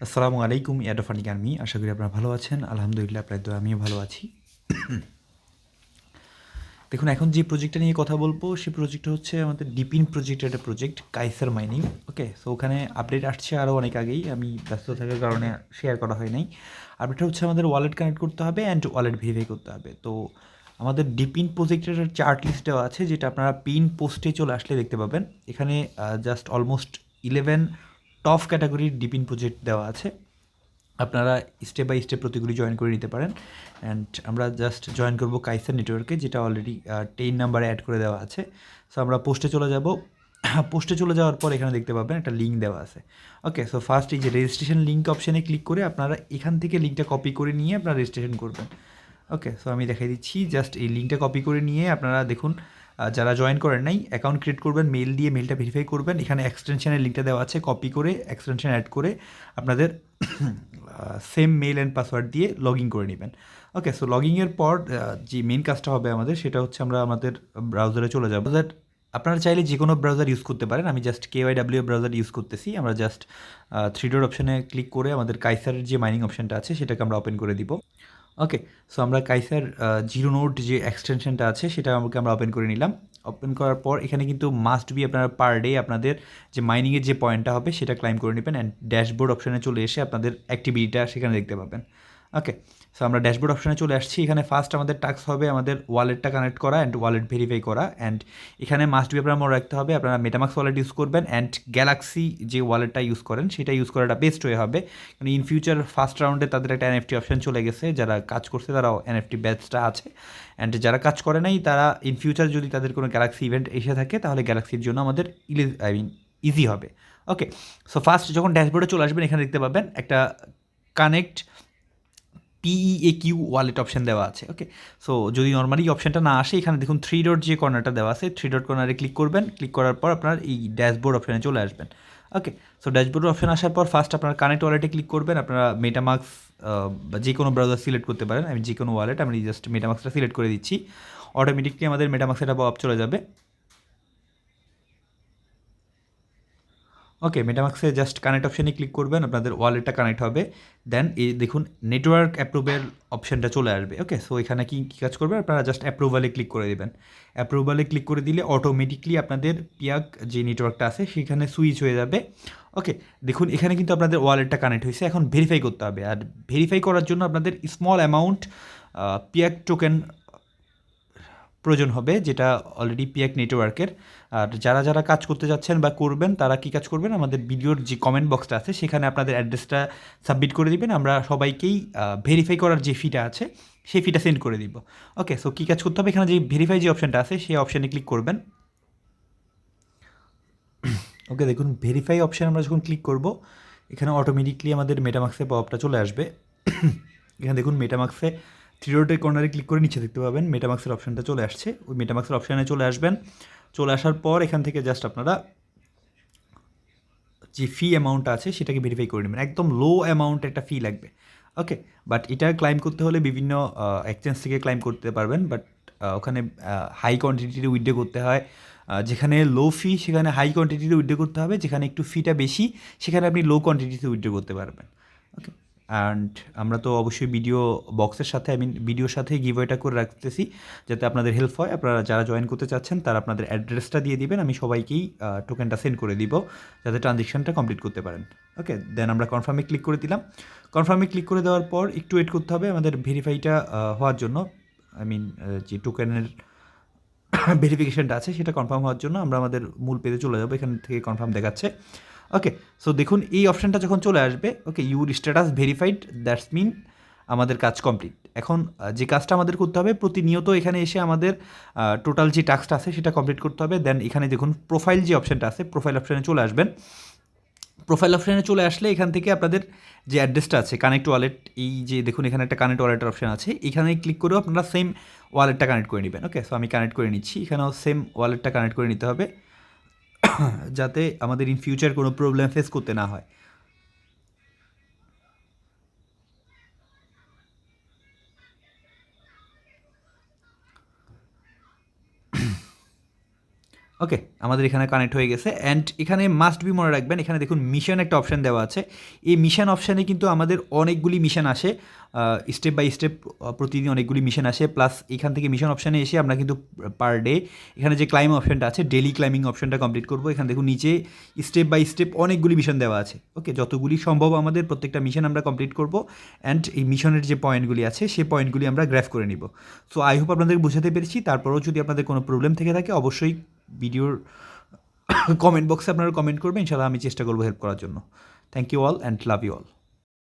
আসসালামু আলাইকুম ইয়াডা funding army. আশা করি আপনারা ভালো আছেন। আলহামদুলিল্লাহ আপনার দোয়ায় আমিও ভালো আছি। দেখুন এখন যে প্রজেক্টটা নিয়ে কথা বলবো সেই প্রজেক্টটা হচ্ছে আমাদের ডিপিন প্রজেক্টের একটা প্রজেক্ট কাইসার মাইনিং। ওকে, সো ওখানে আপডেট আসছে আরও অনেক আগেই, আমি ব্যস্ত থাকার কারণে শেয়ার করা হয় নাই। আপডেটটা হচ্ছে আমাদের ওয়ালেট কানেক্ট করতে হবে অ্যান্ড ওয়ালেট ভেরিফাই করতে হবে। তো আমাদের ডিপিন প্রজেক্টের চার্ট লিস্ট দেওয়া আছে, যেটা আপনারা পিন পোস্টে চলে আসলে দেখতে পাবেন। এখানে জাস্ট অলমোস্ট 11 টপ ক্যাটাগরির ডিপিন প্রজেক্ট দেওয়া আছে। আপনারা স্টেপ বাই স্টেপ প্রতিগুলি জয়েন করে নিতে পারেন। অ্যান্ড আমরা জাস্ট জয়েন করব কাইসার নেটওয়ার্কে, যেটা অলরেডি 10 নাম্বারে অ্যাড করে দেওয়া আছে। সো আমরা পোস্টে চলে যাব। পোস্টে চলে যাওয়ার পর এখানে দেখতে পাবেন একটা লিঙ্ক দেওয়া আছে। ওকে, সো ফার্স্ট এই যে রেজিস্ট্রেশন লিঙ্ক অপশানে ক্লিক করে আপনারা এখান থেকে লিঙ্কটা কপি করে নিয়ে আপনারা রেজিস্ট্রেশন করবেন। ওকে, সো আমি দেখাই দিচ্ছি। জাস্ট এই লিঙ্কটা কপি করে নিয়ে আপনারা দেখুন, যারা জয়েন করেন নাই অ্যাকাউন্ট ক্রিয়েট করবেন, মেল দিয়ে মেলটা ভেরিফাই করবেন। এখানে এক্সটেনশনের লিঙ্কটা দেওয়া আছে, কপি করে এক্সটেনশন অ্যাড করে আপনাদের সেম মেল অ্যান্ড পাসওয়ার্ড দিয়ে লগ ইন করে নেবেন। ওকে, সো লগইনের পর যে মেন কাজটা হবে আমাদের, সেটা হচ্ছে আমরা আমাদের ব্রাউজারে চলে যাব। দ্যাট আপনারা চাইলে যে কোনো ব্রাউজার ইউজ করতে পারেন। আমি জাস্ট KYW ব্রাউজার ইউজ করতেছি। আমরা জাস্ট থ্রি ডট অপশানে ক্লিক করে আমাদের কাইসারের যে মাইনিং অপশানটা আছে সেটাকে আমরা ওপেন করে দিব। ওকে, সো আমরা কাইসার জিরো নোড যে এক্সটেনশনটা আছে সেটা আমাকে আমরা ওপেন করে নিলাম। ওপেন করার পর এখানে কিন্তু মাস্ট বি আপনারা পার ডে আপনাদের যে মাইনিংয়ের যে পয়েন্টটা হবে সেটা ক্লাইম করে নেবেন। অ্যান্ড ড্যাশবোর্ড অপশানে চলে এসে আপনাদের অ্যাক্টিভিটিটা সেখানে দেখতে পাবেন। ওকে, সো আমরা ড্যাশবোর্ড অপশানে চলে আসছি। এখানে ফার্স্ট আমাদের টাস্ক হবে আমাদের ওয়ালেটটা কানেক্ট করা অ্যান্ড ওয়ালেট ভেরিফাই করা। অ্যান্ড এখানে মাস্ট বি আপনারা মনে রাখতে হবে আপনারা মেটামাক্স ওয়ালেট ইউজ করবেন অ্যান্ড গ্যালাক্সি যে ওয়ালেটটা ইউজ করেন সেটা ইউজ করাটা বেস্ট হয়ে হবে। কারণ ইন ফিউচার ফার্স্ট রাউন্ডে তাদের একটা এনএফটি অপশান চলে গেছে, যারা কাজ করছে তারাও এনএফটি ব্যাচটা আছে। অ্যান্ড যারা কাজ করে নাই তারা ইন ফিউচার যদি তাদের কোনো গ্যালাক্সি ইভেন্ট এসে থাকে তাহলে গ্যালাক্সির জন্য আমাদের ইজি হবে। ওকে, সো ফার্স্ট যখন ড্যাশবোর্ডে চলে আসবেন এখানে দেখতে পাবেন একটা কানেক্ট PEAQ ওয়ালেট অপশন দেওয়া আছে। ওকে, সো যদি নর্মালি অপশনটা না আসে এখানে দেখুন থ্রি ডট যে কর্নারটা দেওয়া আছে, থ্রি ডট কর্নারে ক্লিক করবেন। ক্লিক করার পর আপনার এই ড্যাশবোর্ড অপশানে চলে আসবেন। ওকে, সো ড্যাশবোর্ড অপশন আসার পর ফার্স্ট আপনার কানেক্ট ওয়ালেটে ক্লিক করবেন। আপনারা মেটামাক্স বা যে কোনো ব্রাউজার সিলেক্ট করতে পারেন। আমি যে কোনো ওয়ালেট, আমি জাস্ট মেটামাক্সটা সিলেক্ট করে দিচ্ছি। অটোমেটিকলি আমাদের মেটামাক্সে একটা পপ চলে যাবে। ওকে, মেটামাক্সে জাস্ট কানেক্ট অপশানে ক্লিক করবেন, আপনাদের ওয়ালেটটা কানেক্ট হবে। দেন এই দেখুন নেটওয়ার্ক অ্যাপ্রুভেল অপশানটা চলে আসবে। ওকে, সো এখানে কী কী কাজ করবেন, আপনারা জাস্ট অ্যাপ্রুভালে ক্লিক করে দেবেন। অ্যাপ্রুভালে ক্লিক করে দিলে অটোমেটিকলি আপনাদের পিয়াক যে নেটওয়ার্কটা আছে সেখানে সুইচ হয়ে যাবে। ওকে, দেখুন এখানে কিন্তু আপনাদের ওয়ালেটটা কানেক্ট হয়েছে। এখন ভেরিফাই করতে হবে, আর ভেরিফাই করার জন্য আপনাদের স্মল অ্যামাউন্ট পিয়াক টোকেন প্রয়োজন হবে, যেটা অলরেডি পিয়াক নেটওয়ার্কের। আর যারা যারা কাজ করতে যাচ্ছেন বা করবেন তারা কী কাজ করবেন, আমাদের ভিডিওর যে কমেন্ট বক্সটা আছে সেখানে আপনাদের অ্যাড্রেসটা সাবমিট করে দিবেন। আমরা সবাইকেই ভেরিফাই করার যে ফিটা আছে সেই ফিটা সেন্ড করে দিব। ওকে, সো কী কাজ করতে হবে, এখানে যে ভেরিফাই যে অপশানটা আছে সেই অপশানে ক্লিক করবেন। ওকে, দেখুন ভেরিফাই অপশান আমরা যখন ক্লিক করব এখানে অটোমেটিকলি আমাদের মেটামাক্সে পপটা চলে আসবে। এখানে দেখুন মেটামাক্সে থ্রি ডটের কর্নারে ক্লিক করে নিচে দেখতে পাবেন মেটামাক্সের অপশানটা চলে আসছে। ওই মেটামাক্সের অপশানে চলে আসবেন। চলে আসার পর এখান থেকে জাস্ট আপনারা যে ফি অ্যামাউন্টটা আছে সেটাকে ভেরিফাই করে নেবেন। একদম লো অ্যামাউন্ট একটা ফি লাগবে। ওকে, বাট এটা ক্লাইম করতে হলে বিভিন্ন এক্সচেঞ্জ থেকে ক্লাইম করতে পারবেন। বাট ওখানে হাই কোয়ান্টিটিতে উইথড্র করতে হয়। যেখানে লো ফি সেখানে হাই কোয়ান্টিটিতে উইথড্র করতে হবে, যেখানে একটু ফিটা বেশি সেখানে আপনি লো কোয়ান্টিটিতে উইথড্র করতে পারবেন। ওকে, অ্যান্ড আমরা তো অবশ্যই ভিডিও বক্সের সাথে ভিডিওর সাথে গিভওয়েটা করে রাখতেছি যাতে আপনাদের হেল্প হয়। আপনারা যারা জয়েন করতে চাচ্ছেন তারা আপনাদের অ্যাড্রেসটা দিয়ে দিবেন, আমি সবাইকেই টোকেনটা সেন্ড করে দিব যাতে ট্রানজেকশনটা কমপ্লিট করতে পারেন। ওকে, দেন আমরা কনফার্মে ক্লিক করে দিলাম। কনফার্মে ক্লিক করে দেওয়ার পর একটু ওয়েট করতে হবে আমাদের ভেরিফাইটা হওয়ার জন্য। যে টোকেনের ভেরিফিকেশনটা আছে সেটা কনফার্ম হওয়ার জন্য আমরা আমাদের মূল পেজে চলে যাবো। এখান থেকে কনফার্ম দেখাচ্ছে। ওকে, সো দেখুন এই অপশানটা যখন চলে আসবে, okay your status verified, that's mean আমাদের কাজ কমপ্লিট। এখন যে কাজটা আমাদের করতে হবে প্রতিনিয়ত এখানে এসে আমাদের টোটাল যে টাস্কটা আছে সেটা কমপ্লিট করতে হবে। দেন এখানে দেখুন প্রোফাইল যে অপশানটা আছে, প্রোফাইল অপশানে চলে আসবেন। প্রোফাইল অপশানে চলে আসলে এখান থেকে আপনাদের যে অ্যাড্রেসটা আছে কানেক্ট ওয়ালেট, এই যে দেখুন এখানে একটা কানেক্ট ওয়ালেটের অপশান আছে, এখানে ক্লিক করেও আপনারা সেম ওয়ালেটটা কানেক্ট করে নেবেন। ওকে, সো আমি কানেক্ট করে নিচ্ছি। এখানেও সেম ওয়ালেটটা কানেক্ট করে নিতে হবে যাতে আমাদের ইন ফিউচার কোনো প্রবলেম ফেস করতে না হয়। ওকে, আমাদের এখানে কানেক্ট হয়ে গেছে। অ্যান্ড এখানে মাস্ট বি মনে রাখবেন, এখানে দেখুন মিশন একটা অপশান দেওয়া আছে। এই মিশন অপশানে কিন্তু আমাদের অনেকগুলি মিশন আসে, স্টেপ বাই স্টেপ প্রতিদিন অনেকগুলি মিশন আসে। প্লাস এখান থেকে মিশন অপশানে এসে আমরা কিন্তু পার ডে এখানে যে ক্লাইম অপশানটা আছে, ডেলি ক্লাইমিং অপশানটা কমপ্লিট করবো। এখানে দেখুন নিচে স্টেপ বাই স্টেপ অনেকগুলি মিশন দেওয়া আছে। ওকে, যতগুলি সম্ভব আমাদের প্রত্যেকটা মিশন আমরা কমপ্লিট করবো। অ্যান্ড এই মিশনের যে পয়েন্টগুলি আছে সেই পয়েন্টগুলি আমরা গ্র্যাফ করে নিব। সো আই হোপ আপনাদের বোঝাতে পেরেছি। তারপরেও যদি আপনাদের কোনো প্রবলেম থেকে থাকে অবশ্যই ভিডিওর কমেন্ট বক্সে আপনারা কমেন্ট করবেন, ইনশাআল্লাহ আমি চেষ্টা করবো হেল্প করার জন্য। Thank you all and love you all.